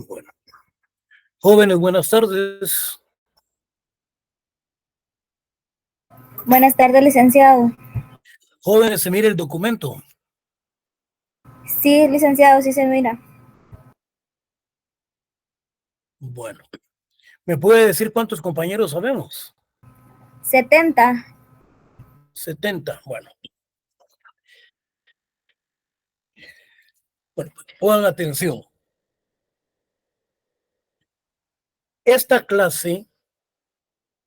Bueno, jóvenes, buenas tardes. Buenas tardes, licenciado. Jóvenes, se mire el documento. Sí, licenciado, sí se mira. Bueno, ¿me puede decir cuántos compañeros sabemos? 70. 70. Bueno, pongan atención. Esta clase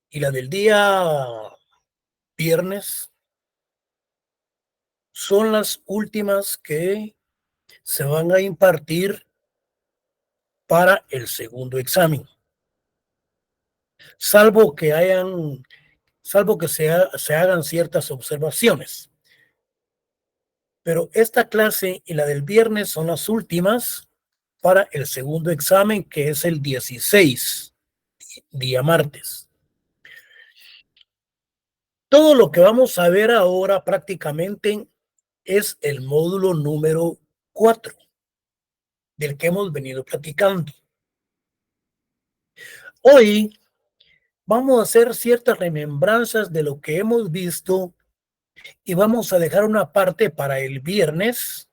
y la del día viernes son las últimas que se van a impartir para el segundo examen. Salvo que se hagan ciertas observaciones. Pero esta clase y la del viernes son las últimas para el segundo examen, que es el 16, día martes. Todo lo que vamos a ver ahora prácticamente es el módulo número 4 del que hemos venido platicando. Hoy vamos a hacer ciertas remembranzas de lo que hemos visto y vamos a dejar una parte para el viernes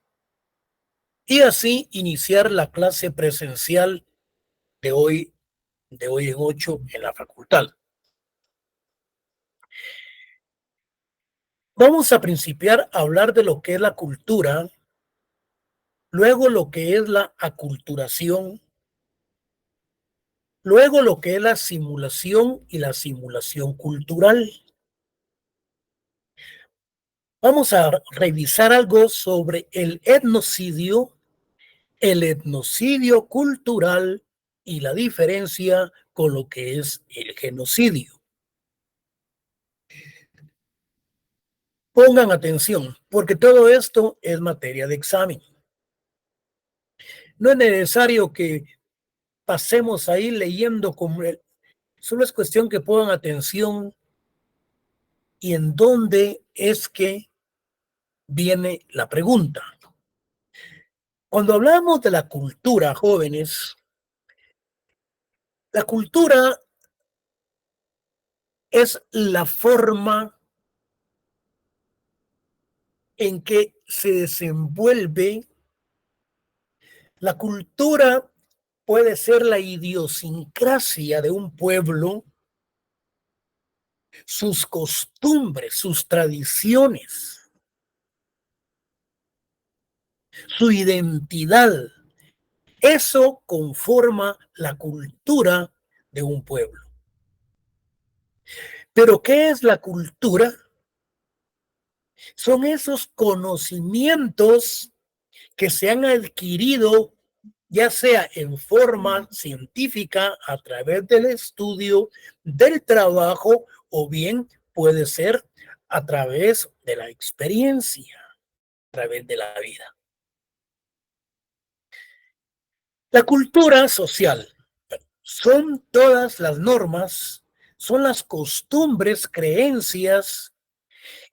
y así iniciar la clase presencial de hoy de hoy en 8 en la facultad. Vamos a principiar a hablar de lo que es la cultura, luego lo que es la aculturación, luego lo que es la simulación y la simulación cultural. Vamos a revisar algo sobre el etnocidio cultural y la diferencia con lo que es el genocidio. Pongan atención, porque todo esto es materia de examen. No es necesario que pasemos ahí leyendo, solo es cuestión que pongan atención y en dónde es que viene la pregunta. Cuando hablamos de la cultura, jóvenes, la cultura es la forma en que se desenvuelve. La cultura puede ser la idiosincrasia de un pueblo, sus costumbres, sus tradiciones, su identidad. Eso conforma la cultura de un pueblo. Pero ¿qué es la cultura? Son esos conocimientos que se han adquirido ya sea en forma científica a través del estudio, del trabajo, o bien puede ser a través de la experiencia, a través de la vida. La cultura social son todas las normas, son las costumbres, creencias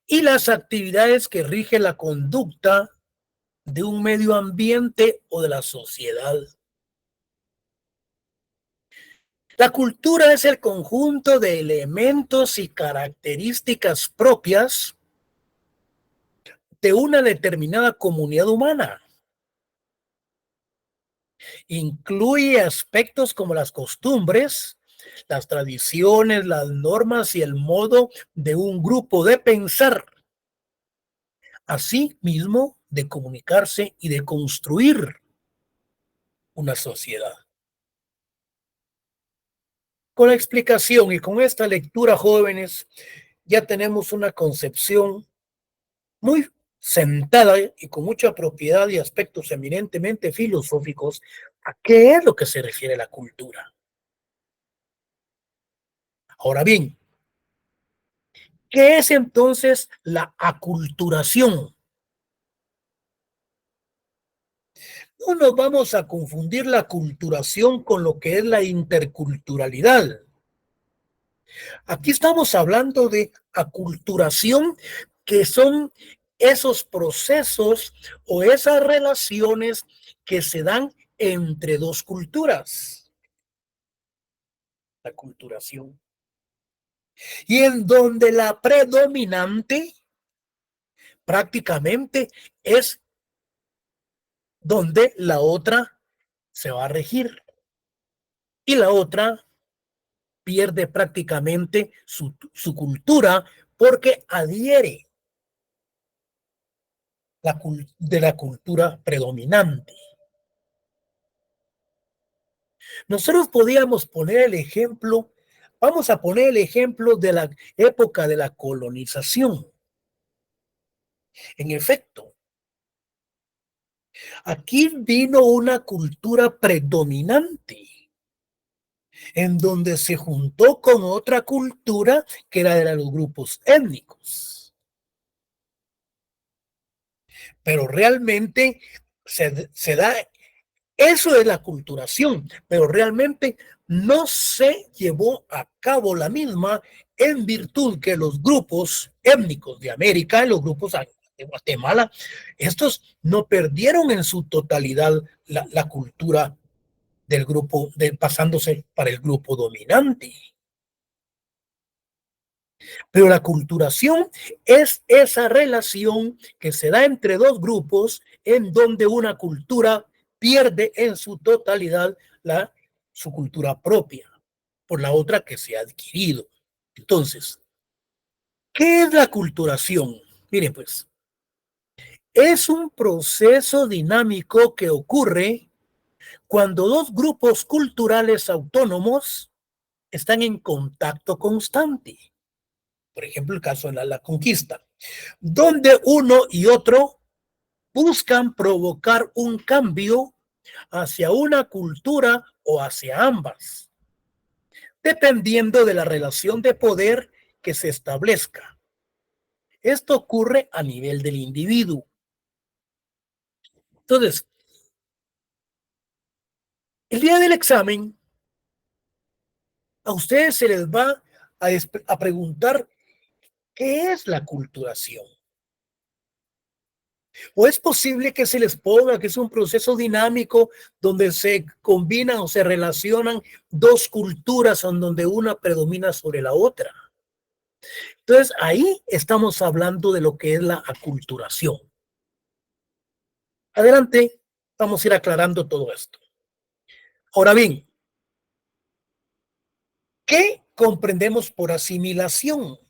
y las actividades que rigen la conducta de un medio ambiente o de la sociedad. La cultura es el conjunto de elementos y características propias de una determinada comunidad humana. Incluye aspectos como las costumbres, las tradiciones, las normas y el modo de un grupo de pensar, así mismo de comunicarse y de construir una sociedad. Con la explicación y con esta lectura, jóvenes, ya tenemos una concepción muy sentada y con mucha propiedad y aspectos eminentemente filosóficos a qué es lo que se refiere la cultura. Ahora bien, ¿qué es entonces la aculturación? No nos vamos a confundir la aculturación con lo que es la interculturalidad. Aquí estamos hablando de aculturación, que son esos procesos o esas relaciones que se dan entre dos culturas. La aculturación. Y en donde la predominante prácticamente es donde la otra se va a regir. Y la otra pierde prácticamente su cultura porque adhiere de la cultura predominante. Nosotros podíamos poner el ejemplo, vamos a poner el ejemplo de la época de la colonización. En efecto, aquí vino una cultura predominante, en donde se juntó con otra cultura que era de los grupos étnicos. Pero realmente se da, eso es la aculturación, pero realmente no se llevó a cabo la misma en virtud que los grupos étnicos de América, los grupos de Guatemala, estos no perdieron en su totalidad la cultura del grupo, pasándose para el grupo dominante. Pero la aculturación es esa relación que se da entre dos grupos en donde una cultura pierde en su totalidad su cultura propia. por la otra que se ha adquirido. Entonces, ¿qué es la aculturación? Miren, pues, es un proceso dinámico que ocurre cuando dos grupos culturales autónomos están en contacto constante. Por ejemplo, el caso de la conquista, donde uno y otro buscan provocar un cambio hacia una cultura o hacia ambas, dependiendo de la relación de poder que se establezca. Esto ocurre a nivel del individuo. Entonces, el día del examen, a ustedes se les va a preguntar qué es la aculturación. O es posible que se les ponga que es un proceso dinámico donde se combinan o se relacionan dos culturas en donde una predomina sobre la otra. Entonces, ahí estamos hablando de lo que es la aculturación. Adelante, vamos a ir aclarando todo esto. Ahora bien, ¿qué comprendemos por asimilación?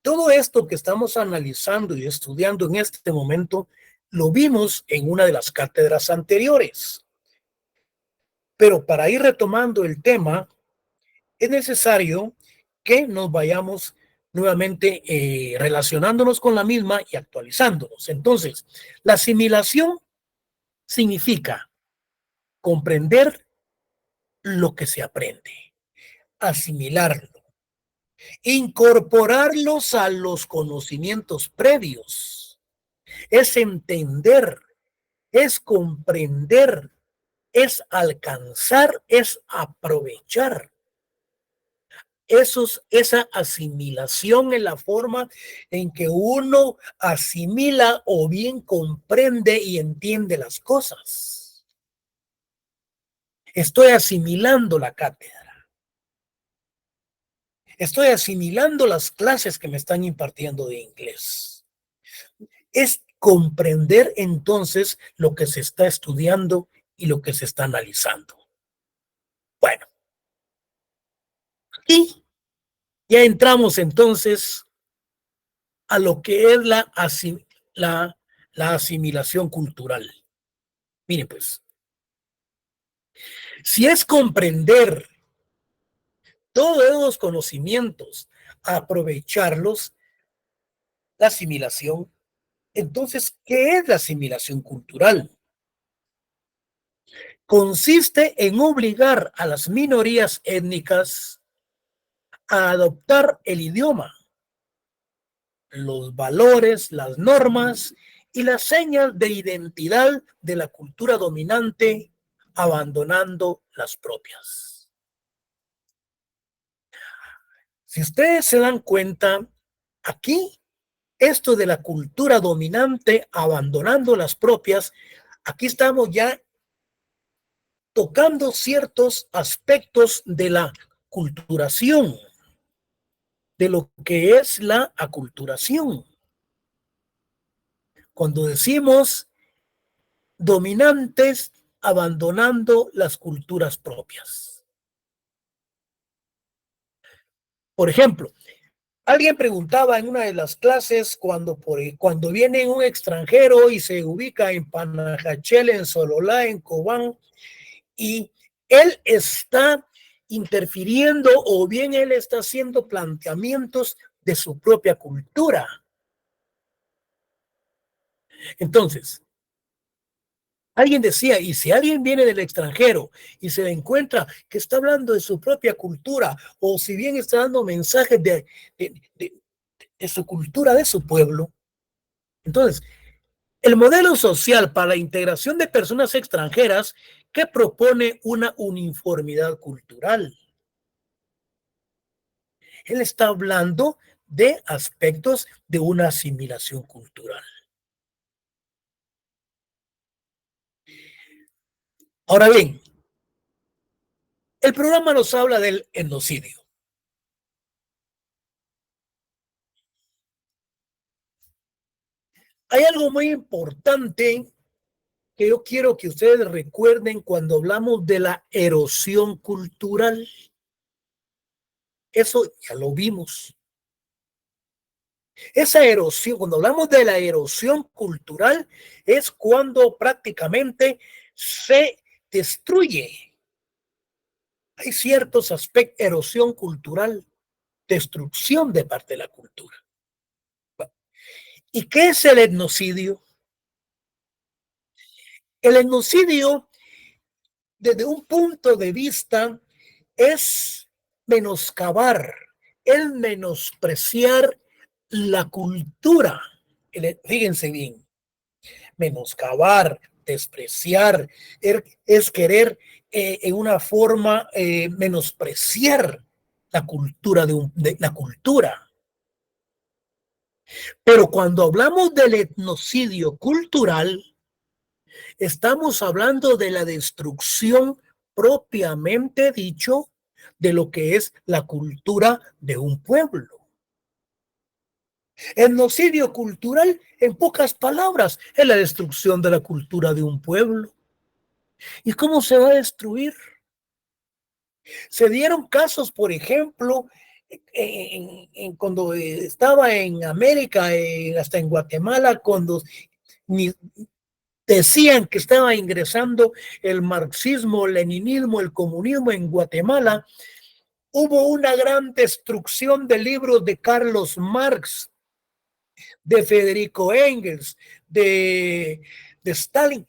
Todo esto que estamos analizando y estudiando en este momento, lo vimos en una de las cátedras anteriores. Pero para ir retomando el tema, es necesario que nos vayamos nuevamente relacionándonos con la misma y actualizándonos. Entonces, la asimilación significa comprender lo que se aprende, asimilarlo, incorporarlos a los conocimientos previos, es entender, es comprender, es alcanzar, es aprovechar. Esa asimilación en la forma en que uno asimila o bien comprende y entiende las cosas. Estoy asimilando la cátedra. Estoy asimilando las clases que me están impartiendo de inglés. Es comprender entonces lo que se está estudiando y lo que se está analizando. Bueno, y ya entramos entonces a lo que es la asimilación cultural. Mire, pues, si es comprender todos esos conocimientos, aprovecharlos, la asimilación, entonces, ¿qué es la asimilación cultural? Consiste en obligar a las minorías étnicas a adoptar el idioma, los valores, las normas y las señas de identidad de la cultura dominante, abandonando las propias. Si ustedes se dan cuenta, aquí, esto de la cultura dominante, abandonando las propias, aquí estamos ya tocando ciertos aspectos de la culturación, de lo que es la aculturación. Cuando decimos dominantes abandonando las culturas propias. Por ejemplo, alguien preguntaba en una de las clases cuando viene un extranjero y se ubica en Panajachel, en Sololá, en Cobán, y él está interfiriendo o bien él está haciendo planteamientos de su propia cultura. Entonces, alguien decía, y si alguien viene del extranjero y se le encuentra que está hablando de su propia cultura, o si bien está dando mensajes de su cultura, de su pueblo, entonces, el modelo social para la integración de personas extranjeras que propone una uniformidad cultural. Él está hablando de aspectos de una asimilación cultural. Ahora bien, el programa nos habla del etnocidio. Hay algo muy importante que yo quiero que ustedes recuerden cuando hablamos de la erosión cultural. Eso ya lo vimos. Esa erosión, cuando hablamos de la erosión cultural, es cuando prácticamente se destruye. Hay ciertos aspectos, erosión cultural, destrucción de parte de la cultura. ¿Y qué es el etnocidio? El etnocidio, desde un punto de vista, es menoscabar, el menospreciar la cultura. Fíjense bien, menoscabar, despreciar, es querer en una forma menospreciar la cultura de la cultura. Pero cuando hablamos del etnocidio cultural, estamos hablando de la destrucción propiamente dicho de lo que es la cultura de un pueblo. Etnocidio cultural, en pocas palabras, es la destrucción de la cultura de un pueblo. ¿Y cómo se va a destruir? Se dieron casos, por ejemplo, cuando estaba en América, hasta en Guatemala, cuando decían que estaba ingresando el marxismo, el leninismo, el comunismo en Guatemala, hubo una gran destrucción de libros de Carlos Marx, de Federico Engels, de Stalin.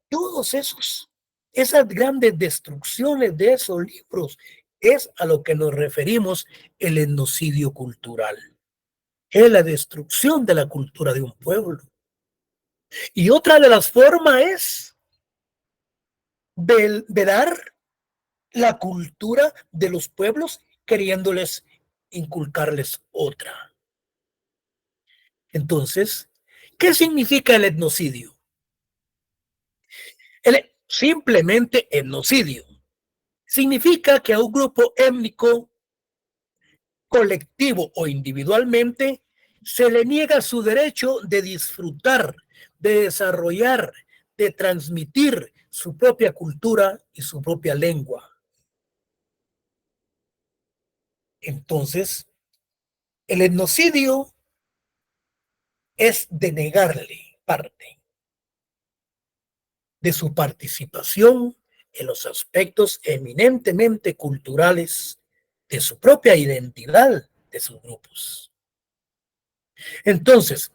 Todos esas grandes destrucciones de esos libros es a lo que nos referimos el etnocidio cultural. Es la destrucción de la cultura de un pueblo. Y otra de las formas es velar la cultura de los pueblos queriéndoles inculcarles otra. Entonces, ¿qué significa el etnocidio? Simplemente etnocidio. Significa que a un grupo étnico, colectivo o individualmente, se le niega su derecho de disfrutar, de desarrollar, de transmitir su propia cultura y su propia lengua. Entonces, el etnocidio es denegarle parte de su participación en los aspectos eminentemente culturales de su propia identidad de sus grupos. Entonces,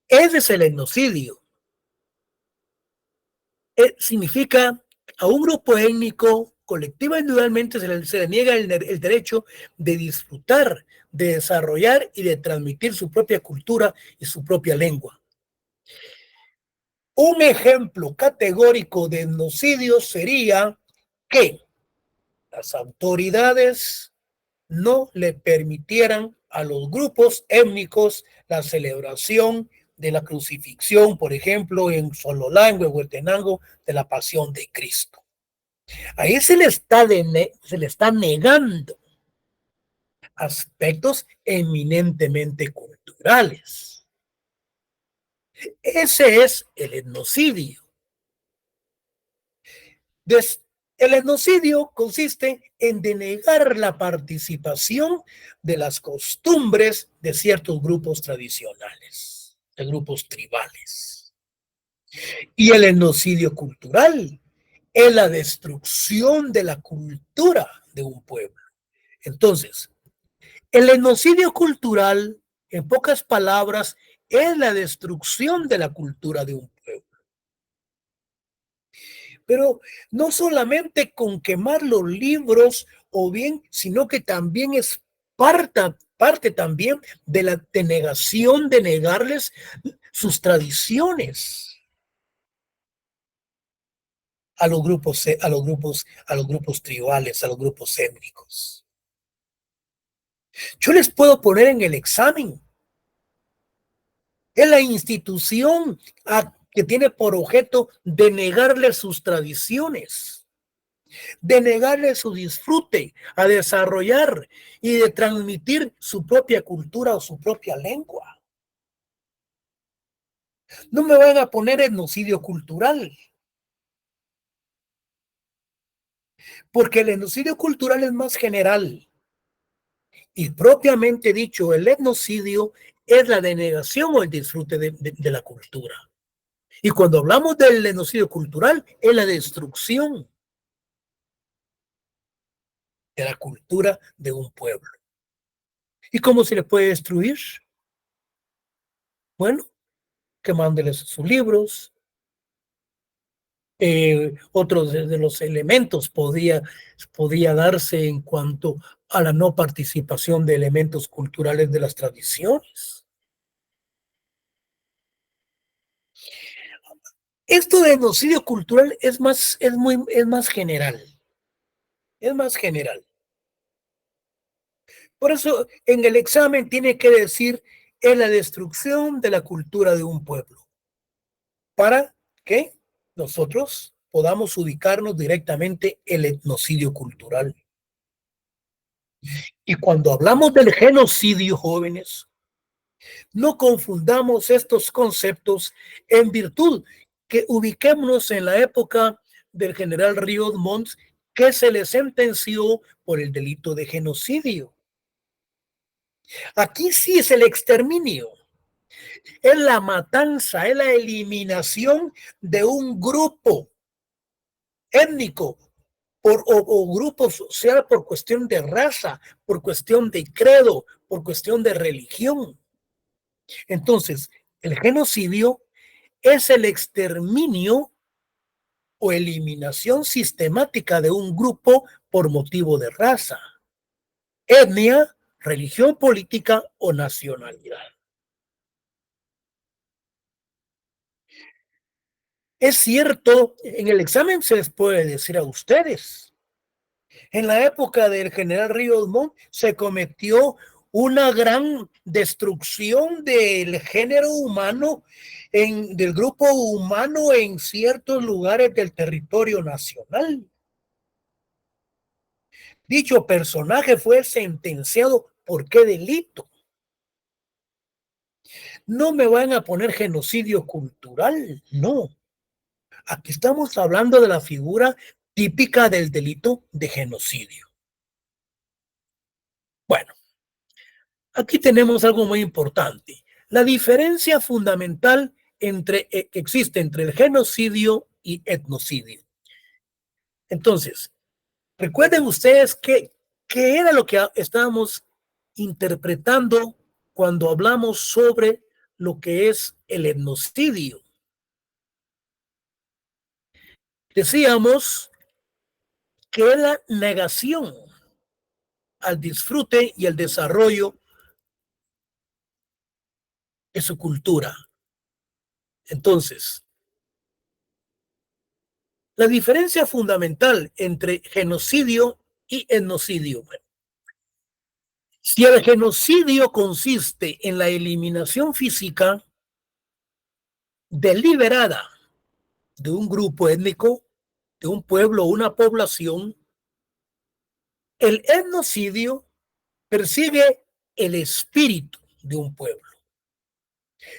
ese es el etnocidio. Significa a un grupo étnico, colectivo individualmente, se le niega el derecho de disfrutar, de desarrollar y de transmitir su propia cultura y su propia lengua. Un ejemplo categórico de etnocidio sería que las autoridades no le permitieran a los grupos étnicos la celebración de la crucifixión, por ejemplo, en Sololango, en Huehuetenango, de la pasión de Cristo. Ahí se le está negando aspectos eminentemente culturales. Ese es el etnocidio. El etnocidio consiste en denegar la participación de las costumbres de ciertos grupos tradicionales, de grupos tribales. Y el etnocidio cultural es la destrucción de la cultura de un pueblo. Entonces, el etnocidio cultural, en pocas palabras, es la destrucción de la cultura de un pueblo. Pero no solamente con quemar los libros o bien, sino que también es parte también de la denegación de negarles sus tradiciones a los grupos tribales, a los grupos étnicos. Yo les puedo poner en el examen. Es la institución que tiene por objeto de negarle sus tradiciones, de negarle su disfrute, a desarrollar y de transmitir su propia cultura o su propia lengua. No me van a poner etnocidio cultural, porque el etnocidio cultural es más general. Y propiamente dicho, el etnocidio es la denegación o el disfrute de la cultura. Y cuando hablamos del etnocidio cultural, es la destrucción de la cultura de un pueblo. ¿Y cómo se le puede destruir? Bueno, quemándoles sus libros. Otros de los elementos podía darse en cuanto a la no participación de elementos culturales de las tradiciones. Esto de genocidio cultural es más general. Es más general. Por eso en el examen tiene que decir es la destrucción de la cultura de un pueblo. Para que nosotros podamos ubicarnos directamente el etnocidio cultural. Y cuando hablamos del genocidio, jóvenes, no confundamos estos conceptos en virtud que ubiquémonos en la época del general Riaud Mons, que se le sentenció por el delito de genocidio. Aquí sí es el exterminio, es la matanza, es la eliminación de un grupo étnico o grupo social por cuestión de raza, por cuestión de credo, por cuestión de religión. Entonces, el genocidio es el exterminio o eliminación sistemática de un grupo por motivo de raza, etnia, religión política o nacionalidad. Es cierto, en el examen se les puede decir a ustedes, en la época del general Riaud Mons se cometió una gran destrucción del género humano, del grupo humano en ciertos lugares del territorio nacional. Dicho personaje fue sentenciado ¿por qué delito? No me van a poner genocidio cultural, no. Aquí estamos hablando de la figura típica del delito de genocidio. Bueno, aquí tenemos algo muy importante. La diferencia fundamental que existe entre el genocidio y etnocidio. Entonces, recuerden ustedes qué era lo que estábamos interpretando cuando hablamos sobre lo que es el etnocidio. Decíamos que es la negación al disfrute y al desarrollo de su cultura. Entonces, la diferencia fundamental entre genocidio y etnocidio. Bueno, si el genocidio consiste en la eliminación física deliberada de un grupo étnico, de un pueblo o una población, el etnocidio persigue el espíritu de un pueblo,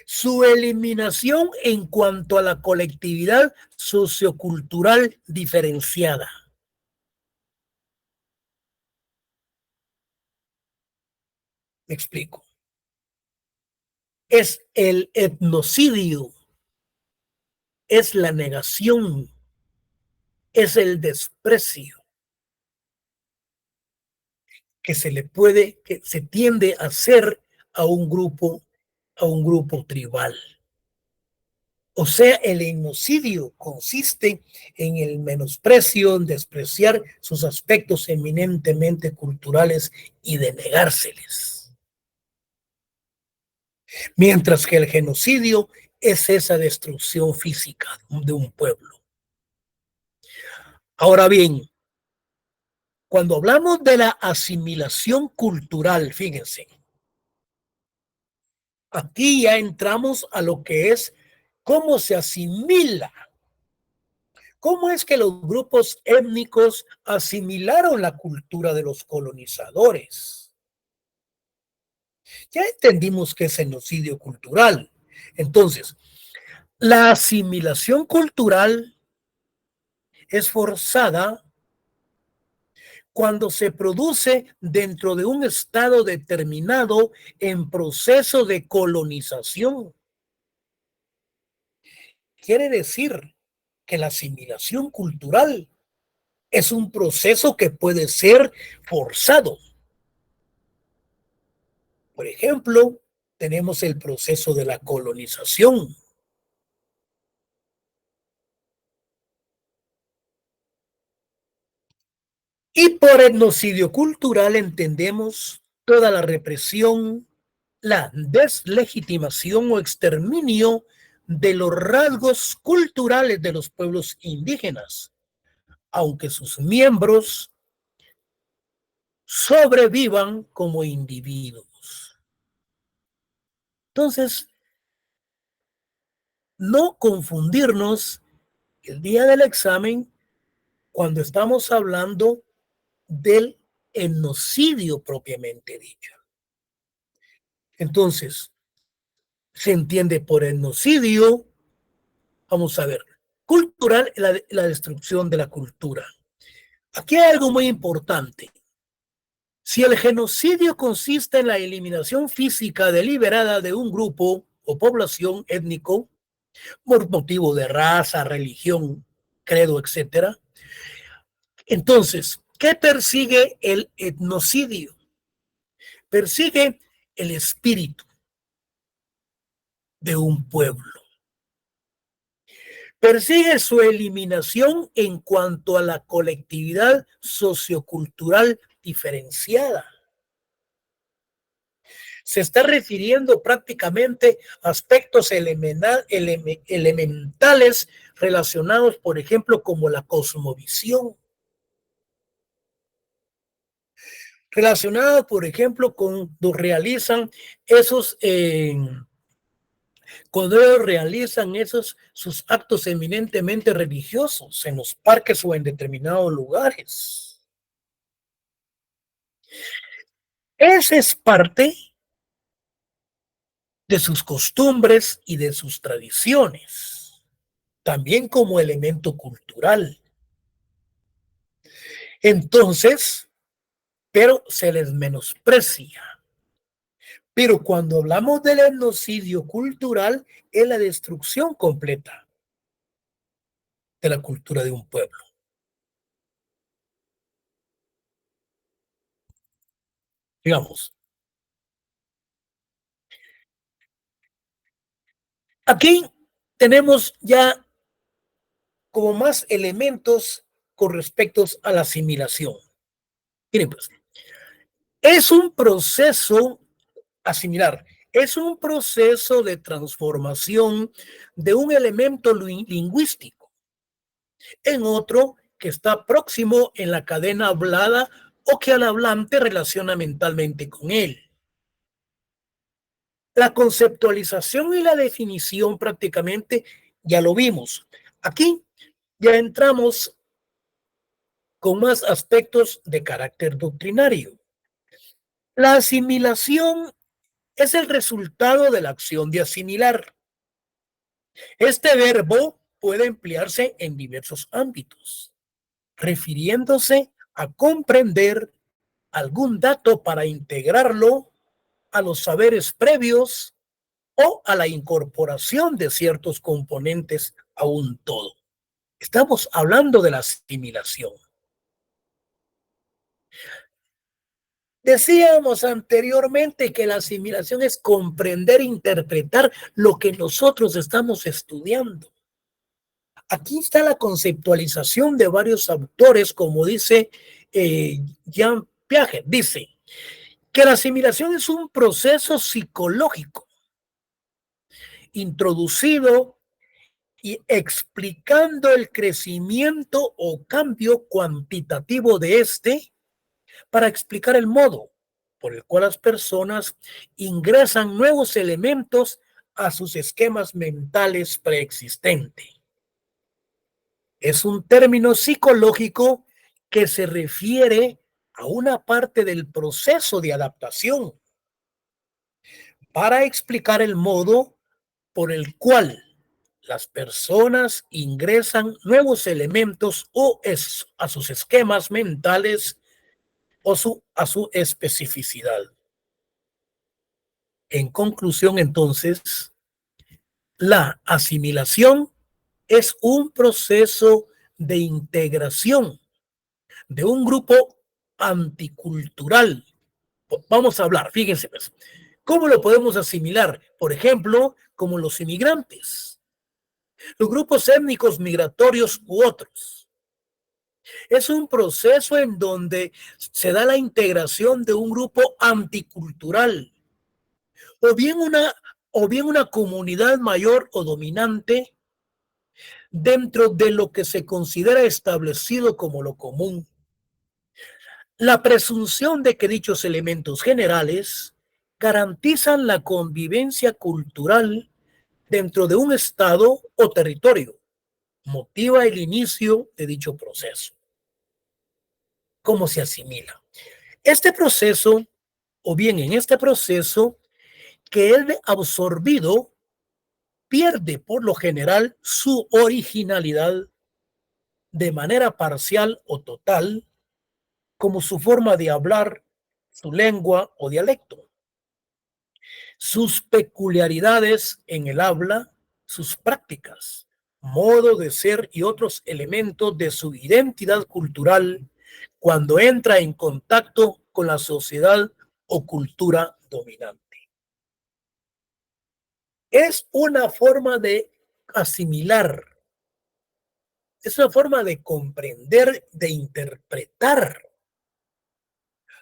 su eliminación en cuanto a la colectividad sociocultural diferenciada. Me explico. Es el etnocidio, es la negación, es el desprecio que se tiende a hacer a un grupo tribal. O sea, el etnocidio consiste en el menosprecio, en despreciar sus aspectos eminentemente culturales y de negárseles. Mientras que el genocidio es esa destrucción física de un pueblo. Ahora bien, cuando hablamos de la asimilación cultural, fíjense, aquí ya entramos a lo que es cómo se asimila. ¿Cómo es que los grupos étnicos asimilaron la cultura de los colonizadores? Ya entendimos que es genocidio cultural. Entonces, la asimilación cultural es forzada cuando se produce dentro de un estado determinado en proceso de colonización. Quiere decir que la asimilación cultural es un proceso que puede ser forzado. Por ejemplo, tenemos el proceso de la colonización. Y por etnocidio cultural entendemos toda la represión, la deslegitimación o exterminio de los rasgos culturales de los pueblos indígenas, aunque sus miembros sobrevivan como individuos. Entonces, no confundirnos el día del examen cuando estamos hablando del etnocidio propiamente dicho. Entonces, se entiende por etnocidio, vamos a ver, cultural, la destrucción de la cultura. Aquí hay algo muy importante. Si el genocidio consiste en la eliminación física deliberada de un grupo o población étnico por motivo de raza, religión, credo, etcétera, entonces, ¿qué persigue el etnocidio? Persigue el espíritu de un pueblo. Persigue su eliminación en cuanto a la colectividad sociocultural diferenciada. Se está refiriendo prácticamente a aspectos elementales relacionados, por ejemplo, como la cosmovisión. Relacionados, por ejemplo, cuando realizan cuando ellos realizan sus actos eminentemente religiosos en los parques o en determinados lugares. Esa es parte de sus costumbres y de sus tradiciones, también como elemento cultural. Entonces, pero se les menosprecia. Pero cuando hablamos del etnocidio cultural, es la destrucción completa de la cultura de un pueblo. Digamos, aquí tenemos ya como más elementos con respecto a la asimilación. Miren, pues, es un proceso asimilar, es un proceso de transformación de un elemento lingüístico en otro que está próximo en la cadena hablada o que al hablante relaciona mentalmente con él. La conceptualización y la definición prácticamente ya lo vimos. Aquí ya entramos con más aspectos de carácter doctrinario. La asimilación es el resultado de la acción de asimilar. Este verbo puede emplearse en diversos ámbitos, refiriéndose a comprender algún dato para integrarlo a los saberes previos o a la incorporación de ciertos componentes a un todo. Estamos hablando de la asimilación. Decíamos anteriormente que la asimilación es comprender e interpretar lo que nosotros estamos estudiando. Aquí está la conceptualización de varios autores, como dice Jean Piaget, dice que la asimilación es un proceso psicológico introducido y explicando el crecimiento o cambio cuantitativo de este para explicar el modo por el cual las personas ingresan nuevos elementos a sus esquemas mentales preexistentes. Es un término psicológico que se refiere a una parte del proceso de adaptación para explicar el modo por el cual las personas ingresan nuevos elementos a sus esquemas mentales o a su especificidad. En conclusión, entonces, la asimilación es un proceso de integración de un grupo anticultural. Vamos a hablar, fíjense, pues, ¿cómo lo podemos asimilar? Por ejemplo, como los inmigrantes, los grupos étnicos migratorios u otros. Es un proceso en donde se da la integración de un grupo anticultural o bien una comunidad mayor o dominante dentro de lo que se considera establecido como lo común. La presunción de que dichos elementos generales garantizan la convivencia cultural dentro de un estado o territorio motiva el inicio de dicho proceso. ¿Cómo se asimila? Este proceso, o bien en este proceso, que es absorbido, pierde por lo general su originalidad de manera parcial o total, como su forma de hablar, su lengua o dialecto, sus peculiaridades en el habla, sus prácticas, modo de ser y otros elementos de su identidad cultural cuando entra en contacto con la sociedad o cultura dominante. Es una forma de asimilar, es una forma de comprender, de interpretar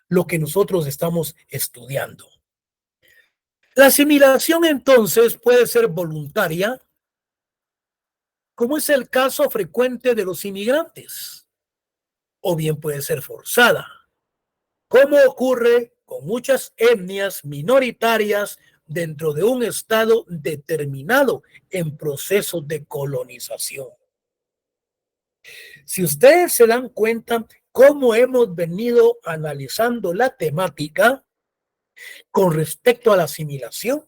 lo que nosotros estamos estudiando. La asimilación entonces puede ser voluntaria, como es el caso frecuente de los inmigrantes, o bien puede ser forzada, como ocurre con muchas etnias minoritarias dentro de un estado determinado en proceso de colonización. Si ustedes se dan cuenta cómo hemos venido analizando la temática con respecto a la asimilación,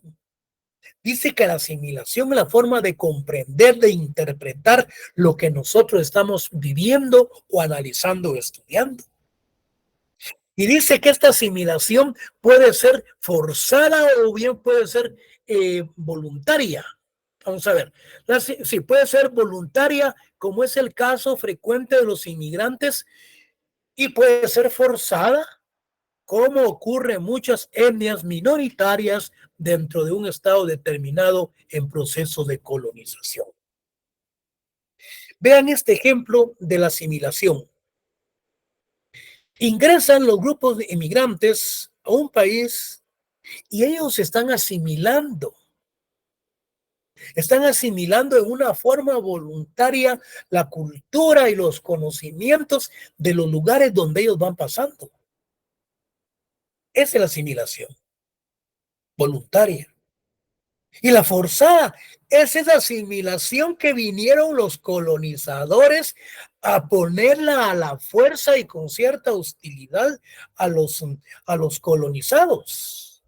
dice que la asimilación es la forma de comprender, de interpretar lo que nosotros estamos viviendo o analizando o estudiando. Y dice que esta asimilación puede ser forzada o bien puede ser voluntaria. Vamos a ver, sí, puede ser voluntaria, como es el caso frecuente de los inmigrantes, y puede ser forzada, como ocurre en muchas etnias minoritarias dentro de un estado determinado en proceso de colonización. Vean este ejemplo de la asimilación. Ingresan los grupos de inmigrantes a un país y ellos están asimilando en una forma voluntaria la cultura y los conocimientos de los lugares donde ellos van pasando. Esa es la asimilación voluntaria. Y la forzada es esa asimilación que vinieron los colonizadores a ponerla a la fuerza y con cierta hostilidad a los colonizados,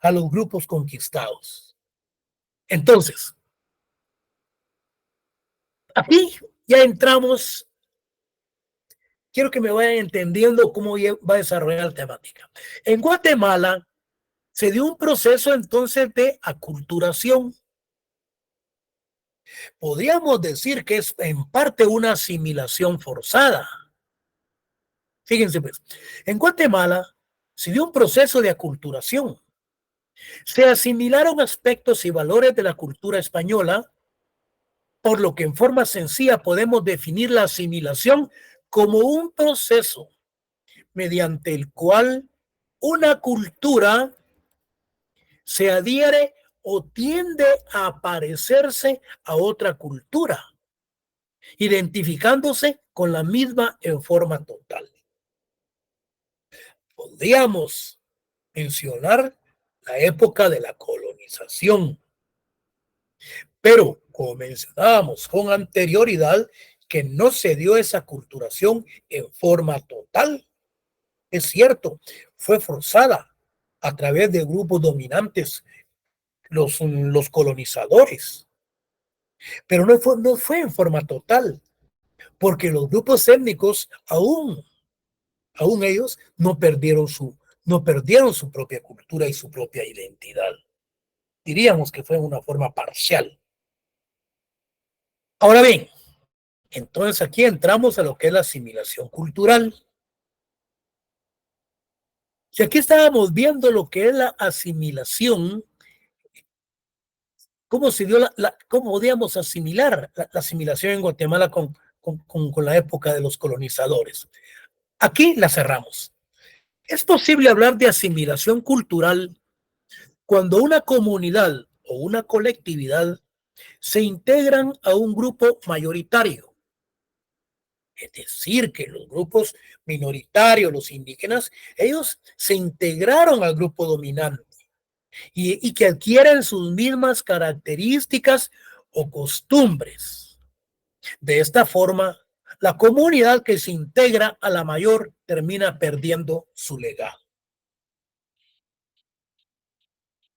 a los grupos conquistados. Entonces, aquí ya entramos, quiero que me vayan entendiendo cómo va a desarrollar la temática. En Guatemala se dio un proceso entonces de aculturación. Podríamos decir que es en parte una asimilación forzada. Fíjense pues, en Guatemala se dio un proceso de aculturación. Se asimilaron aspectos y valores de la cultura española, por lo que en forma sencilla podemos definir la asimilación como un proceso mediante el cual una cultura se adhiere o tiende a parecerse a otra cultura, identificándose con la misma en forma total. Podríamos mencionar la época de la colonización, pero como mencionábamos con anterioridad, que no se dio esa aculturación en forma total. Es cierto, fue forzada a través de grupos dominantes, los colonizadores, pero no fue en forma total, porque los grupos étnicos aún ellos no perdieron su propia cultura y su propia identidad. Diríamos que fue en una forma parcial. Ahora bien, entonces aquí entramos a lo que es la asimilación cultural. Si aquí estábamos viendo lo que es la asimilación, cómo se dio cómo podíamos asimilar la asimilación en Guatemala con la época de los colonizadores. Aquí la cerramos. Es posible hablar de asimilación cultural cuando una comunidad o una colectividad se integran a un grupo mayoritario. Es decir, que los grupos minoritarios, los indígenas, ellos se integraron al grupo dominante y que adquieren sus mismas características o costumbres. De esta forma, la comunidad que se integra a la mayor termina perdiendo su legado.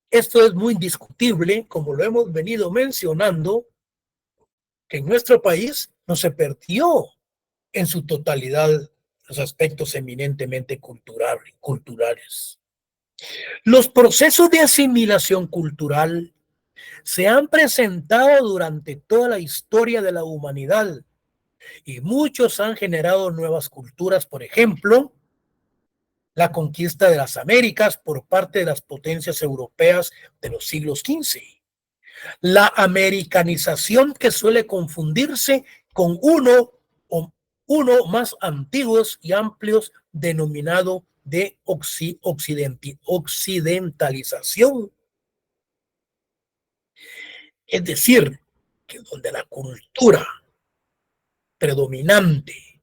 Esto es muy indiscutible, como lo hemos venido mencionando, que en nuestro país no se perdió en su totalidad los aspectos eminentemente culturales. Los procesos de asimilación cultural se han presentado durante toda la historia de la humanidad y muchos han generado nuevas culturas, por ejemplo, la conquista de las Américas por parte de las potencias europeas de los siglos XV, la americanización que suele confundirse con uno más antiguos y amplios denominado de occidentalización. Es decir, que donde la cultura predominante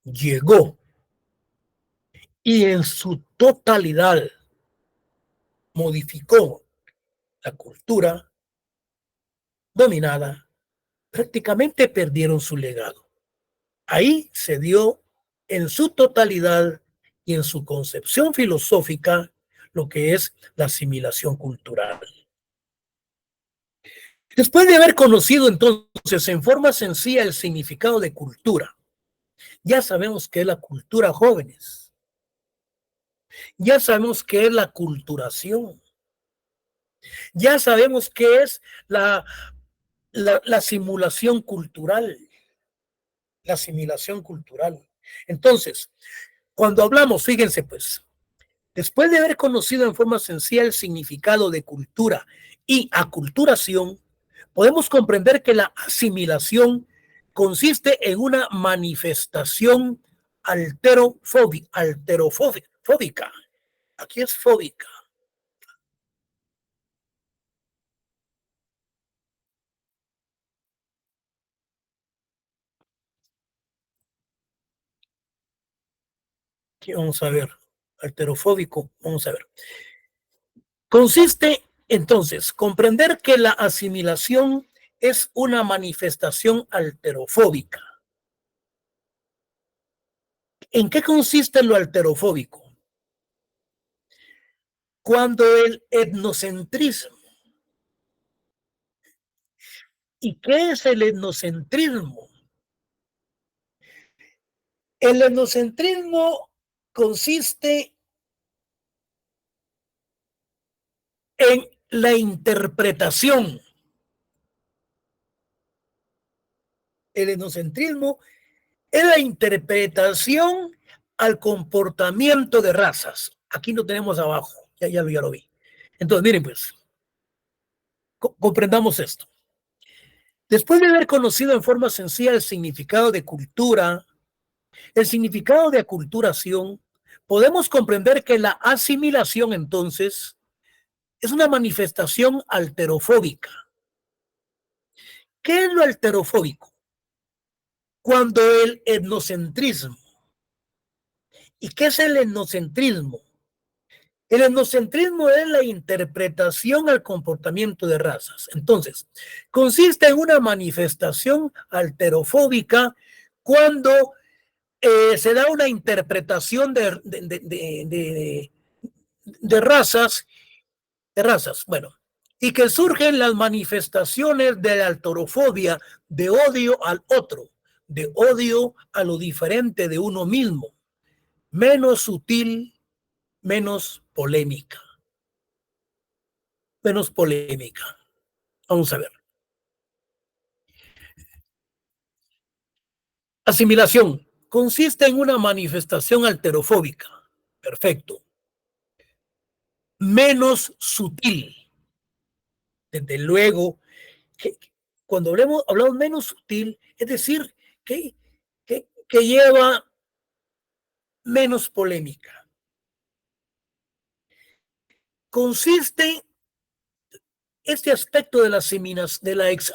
llegó y en su totalidad modificó la cultura dominada, prácticamente perdieron su legado. Ahí se dio en su totalidad y en su concepción filosófica lo que es la asimilación cultural. Después de haber conocido entonces en forma sencilla el significado de cultura, ya sabemos qué es la cultura, jóvenes. Ya sabemos qué es la culturación. Ya sabemos qué es la simulación cultural. La asimilación cultural. Entonces, cuando hablamos, fíjense pues, después de haber conocido en forma sencilla el significado de cultura y aculturación, podemos comprender que la asimilación consiste en una manifestación alterofóbica. Aquí es fóbica. Aquí vamos a ver. Alterofóbico. Vamos a ver. Consiste entonces comprender que la asimilación es una manifestación alterofóbica. ¿En qué consiste lo alterofóbico? Cuando el etnocentrismo. ¿Y qué es el etnocentrismo? El etnocentrismo consiste en la interpretación. El etnocentrismo es la interpretación al comportamiento de razas. Aquí lo tenemos abajo, ya lo vi. Entonces, miren pues, comprendamos esto. Después de haber conocido en forma sencilla el significado de cultura, el significado de aculturación, podemos comprender que la asimilación entonces es una manifestación alterofóbica. ¿Qué es lo alterofóbico? Cuando el etnocentrismo. ¿Y qué es el etnocentrismo? El etnocentrismo es la interpretación al comportamiento de razas. Entonces, consiste en una manifestación alterofóbica cuando se da una interpretación de razas, bueno, y que surgen las manifestaciones de la alterofobia, de odio al otro, de odio a lo diferente de uno mismo. menos sutil, menos polémica. Menos polémica. Vamos a ver. Asimilación. Consiste en una manifestación alterofóbica. Perfecto. Menos sutil. Desde luego, que cuando hablamos menos sutil, es decir, que lleva menos polémica. Consiste este aspecto de la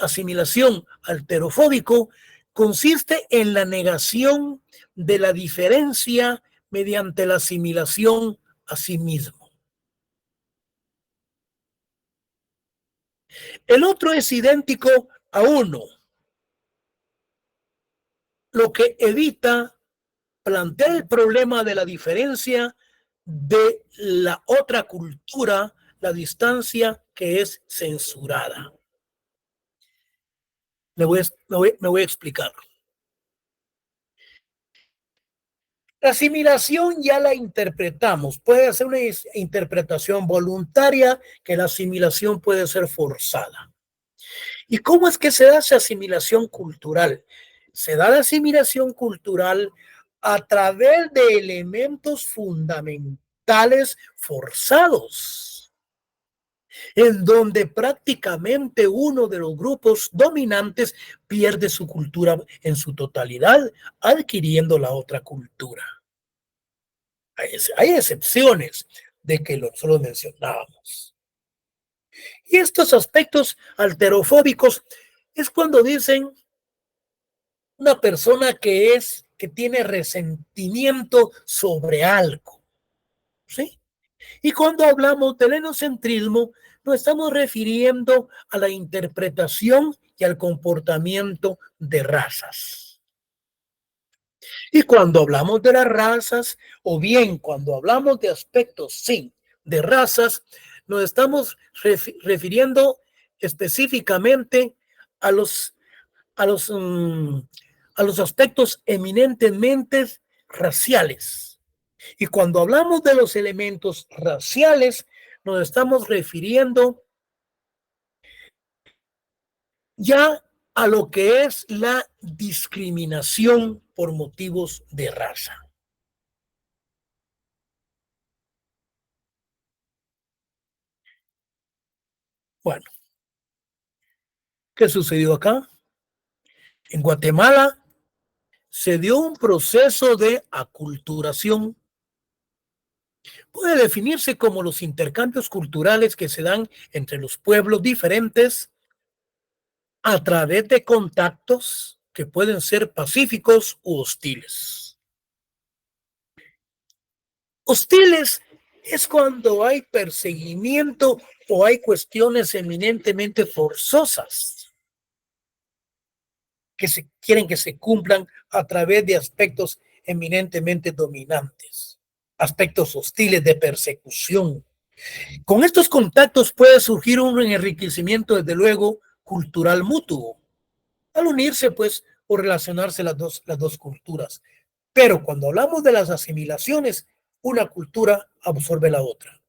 asimilación alterofóbico consiste en la negación de la diferencia mediante la asimilación a sí mismo. El otro es idéntico a uno, lo que evita plantear el problema de la diferencia de la otra cultura, la distancia que es censurada. Me voy a explicar. La asimilación ya la interpretamos. Puede ser una interpretación voluntaria, que la asimilación puede ser forzada. ¿Y cómo es que se da esa asimilación cultural? Se da la asimilación cultural a través de elementos fundamentales forzados, en donde prácticamente uno de los grupos dominantes pierde su cultura en su totalidad, adquiriendo la otra cultura. Hay excepciones de que nosotros mencionábamos. Y estos aspectos alterofóbicos es cuando dicen una persona que tiene resentimiento sobre algo, ¿sí? Y cuando hablamos del enocentrismo, nos estamos refiriendo a la interpretación y al comportamiento de razas. Y cuando hablamos de las razas, o bien cuando hablamos de aspectos, sí, de razas, nos estamos refiriendo específicamente a los, a los, a los aspectos eminentemente raciales. Y cuando hablamos de los elementos raciales, nos estamos refiriendo ya a lo que es la discriminación por motivos de raza. Bueno, ¿qué sucedió acá? En Guatemala se dio un proceso de aculturación. Puede definirse como los intercambios culturales que se dan entre los pueblos diferentes a través de contactos que pueden ser pacíficos u hostiles. Hostiles es cuando hay perseguimiento o hay cuestiones eminentemente forzosas que se quieren que se cumplan a través de aspectos eminentemente dominantes, aspectos hostiles de persecución. Con estos contactos puede surgir un enriquecimiento, desde luego, cultural mutuo, al unirse, pues, o relacionarse las dos culturas. Pero cuando hablamos de las asimilaciones, una cultura absorbe la otra.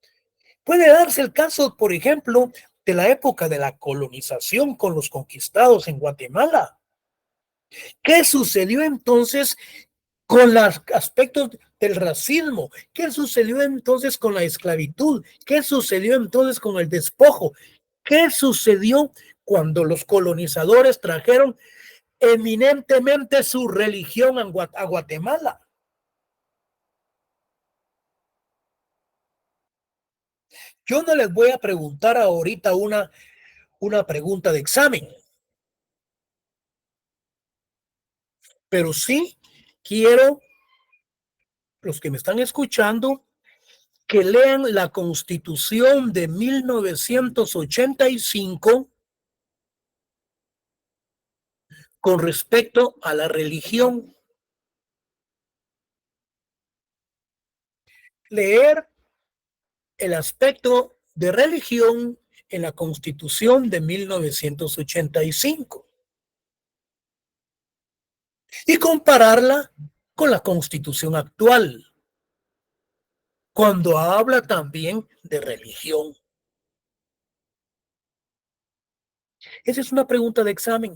Puede darse el caso, por ejemplo, de la época de la colonización con los conquistados en Guatemala. ¿Qué sucedió entonces con los aspectos del racismo? ¿Qué sucedió entonces con la esclavitud? ¿Qué sucedió entonces con el despojo? ¿Qué sucedió cuando los colonizadores trajeron eminentemente su religión a Guatemala? Yo no les voy a preguntar ahorita una pregunta de examen, pero sí quiero, los que me están escuchando, que lean la Constitución de 1985 con respecto a la religión. Leer el aspecto de religión en la Constitución de 1985 y compararla con la Constitución actual. cuando habla también de religión. Esa es una pregunta de examen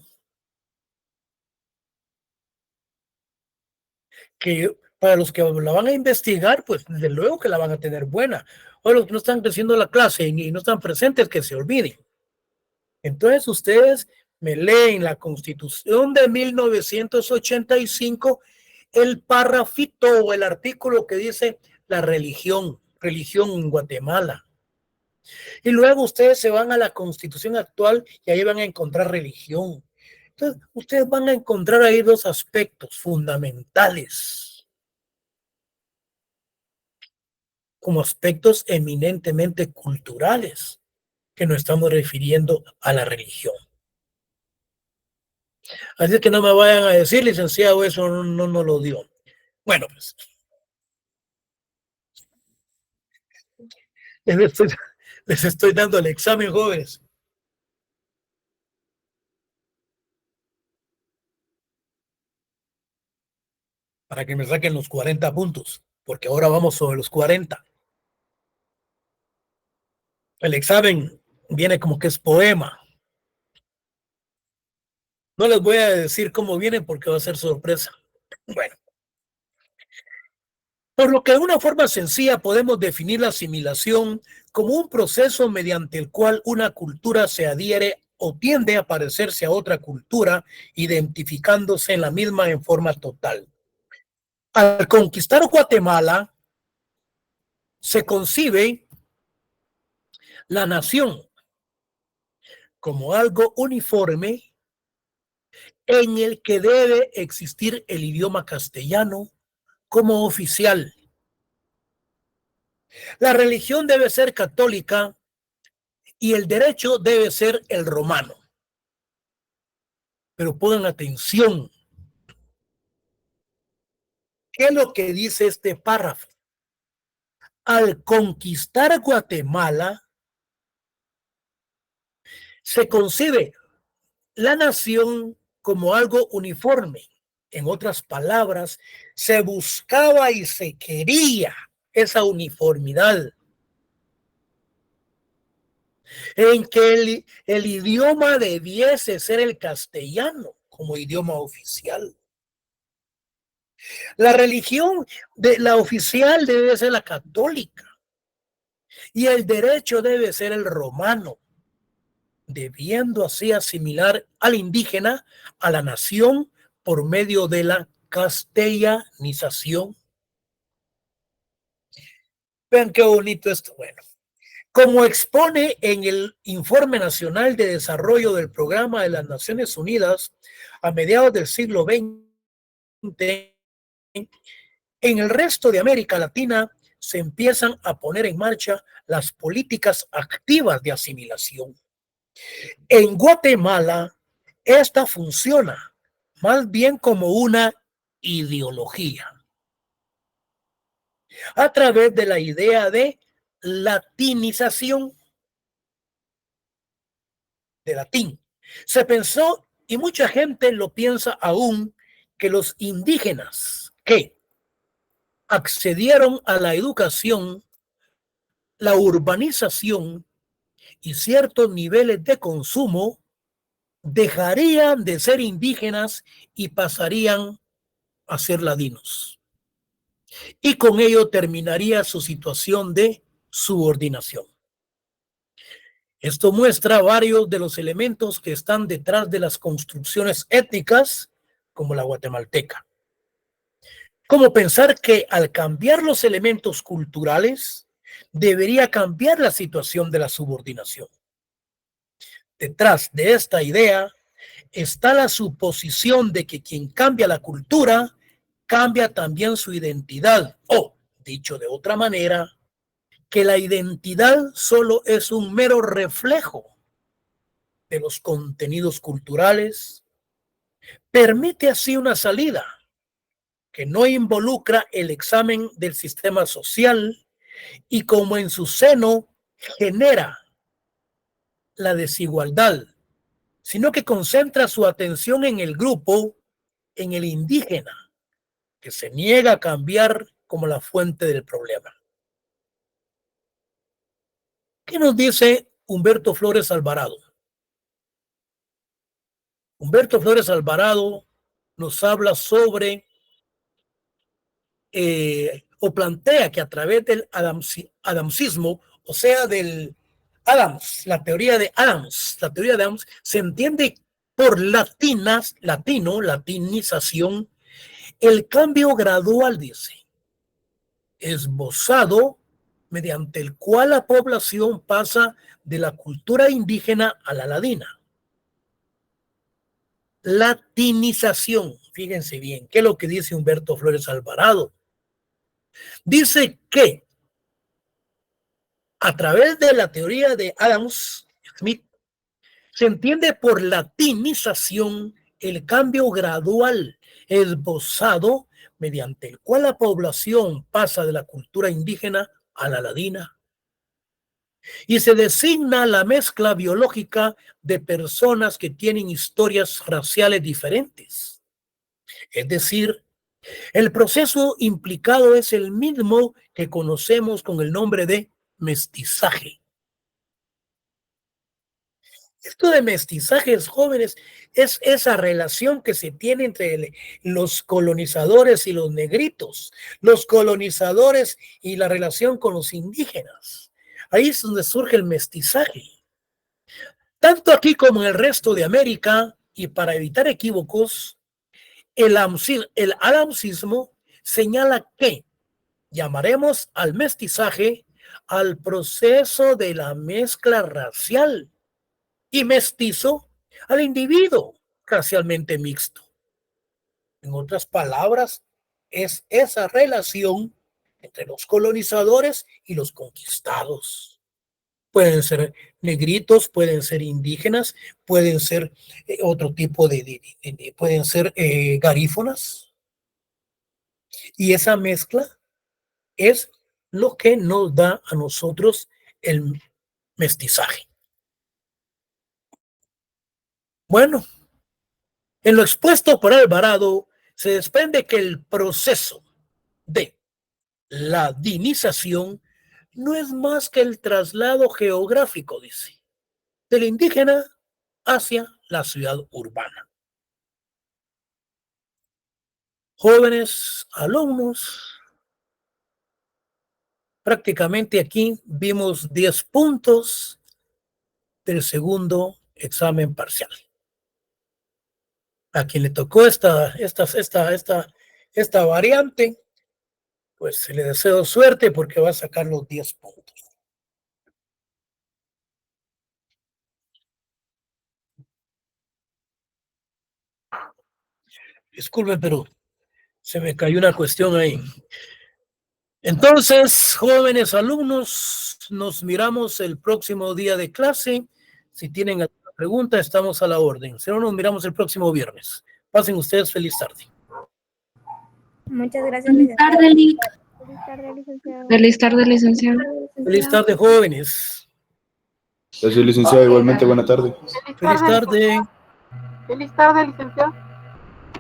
que para los que la van a investigar, pues desde luego que la van a tener buena. O los que no están creciendo la clase y no están presentes, que se olviden. Entonces ustedes me leen la Constitución de 1985, el parrafito o el artículo que dice la religión en Guatemala. Y luego ustedes se van a la Constitución actual y ahí van a encontrar religión. Entonces, ustedes van a encontrar ahí dos aspectos fundamentales, como aspectos eminentemente culturales, que nos estamos refiriendo a la religión. Así que no me vayan a decir, licenciado, eso no lo dio. Bueno, pues les estoy dando el examen, jóvenes, para que me saquen los 40 puntos, porque ahora vamos sobre los 40. El examen viene como que es poema. No les voy a decir cómo viene porque va a ser sorpresa. Bueno, por lo que de una forma sencilla podemos definir la asimilación como un proceso mediante el cual una cultura se adhiere o tiende a parecerse a otra cultura, identificándose en la misma en forma total. Al conquistar Guatemala, se concibe la nación como algo uniforme en el que debe existir el idioma castellano como oficial. La religión debe ser católica y el derecho debe ser el romano. Pero pongan atención, ¿qué es lo que dice este párrafo? Al conquistar Guatemala, se concibe la nación como algo uniforme. En otras palabras, se buscaba y se quería esa uniformidad en que el idioma debiese ser el castellano como idioma oficial. La religión de la oficial debe ser la católica y el derecho debe ser el romano, debiendo así asimilar al indígena a la nación por medio de la castellanización. Vean qué bonito esto. Bueno, como expone en el Informe Nacional de Desarrollo del Programa de las Naciones Unidas a mediados del siglo XX, en el resto de América Latina se empiezan a poner en marcha las políticas activas de asimilación. En Guatemala, esta funciona más bien como una ideología a través de la idea de latinización de latín. Se pensó, y mucha gente lo piensa aún, que los indígenas que accedieron a la educación, la urbanización y ciertos niveles de consumo dejarían de ser indígenas y pasarían a ser ladinos. Y con ello terminaría su situación de subordinación. Esto muestra varios de los elementos que están detrás de las construcciones étnicas, como la guatemalteca. Como pensar que al cambiar los elementos culturales, debería cambiar la situación de la subordinación. Detrás de esta idea está la suposición de que quien cambia la cultura, cambia también su identidad. O, dicho de otra manera, que la identidad solo es un mero reflejo de los contenidos culturales, permite así una salida que no involucra el examen del sistema social y como en su seno genera la desigualdad, sino que concentra su atención en el grupo, en el indígena, que se niega a cambiar como la fuente del problema. ¿Qué nos dice Humberto Flores Alvarado? Humberto Flores Alvarado nos habla sobre o plantea que a través del adamsismo, o sea, del Adams, la teoría de Adams, se entiende por latinización, el cambio gradual, dice, esbozado mediante el cual la población pasa de la cultura indígena a la ladina. Latinización, fíjense bien, ¿qué es lo que dice Humberto Flores Alvarado? Dice que a través de la teoría de Adams Smith se entiende por latinización el cambio gradual esbozado mediante el cual la población pasa de la cultura indígena a la ladina. Y se designa la mezcla biológica de personas que tienen historias raciales diferentes. Es decir, el proceso implicado es el mismo que conocemos con el nombre de mestizaje. Esto de mestizajes jóvenes es esa relación que se tiene entre los colonizadores y los negritos, los colonizadores y la relación con los indígenas. Ahí es donde surge el mestizaje. Tanto aquí como en el resto de América, y para evitar equívocos, el adamsismo señala que llamaremos al mestizaje al proceso de la mezcla racial y mestizo al individuo racialmente mixto. En otras palabras, es esa relación entre los colonizadores y los conquistados. Pueden ser negritos, pueden ser indígenas, pueden ser otro tipo pueden ser garífonas. Y esa mezcla es lo que nos da a nosotros el mestizaje. Bueno, en lo expuesto por Alvarado se desprende que el proceso de ladinización no es más que el traslado geográfico, dice, del indígena hacia la ciudad urbana. Jóvenes alumnos, prácticamente aquí vimos 10 puntos del segundo examen parcial. A quien le tocó esta variante, pues le deseo suerte porque va a sacar los 10 puntos. Disculpen, pero se me cayó una cuestión ahí. Entonces, jóvenes alumnos, nos miramos el próximo día de clase. Si tienen alguna pregunta, estamos a la orden. Si no, nos miramos el próximo viernes. Pasen ustedes feliz tarde. Muchas gracias, Feliz tarde, Lic. Feliz tarde, licenciado. Feliz tarde, licenciado. Feliz tarde, jóvenes. Gracias, licenciado. Igualmente, buena tarde. Feliz tarde. Feliz tarde, licenciado.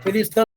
Feliz tarde.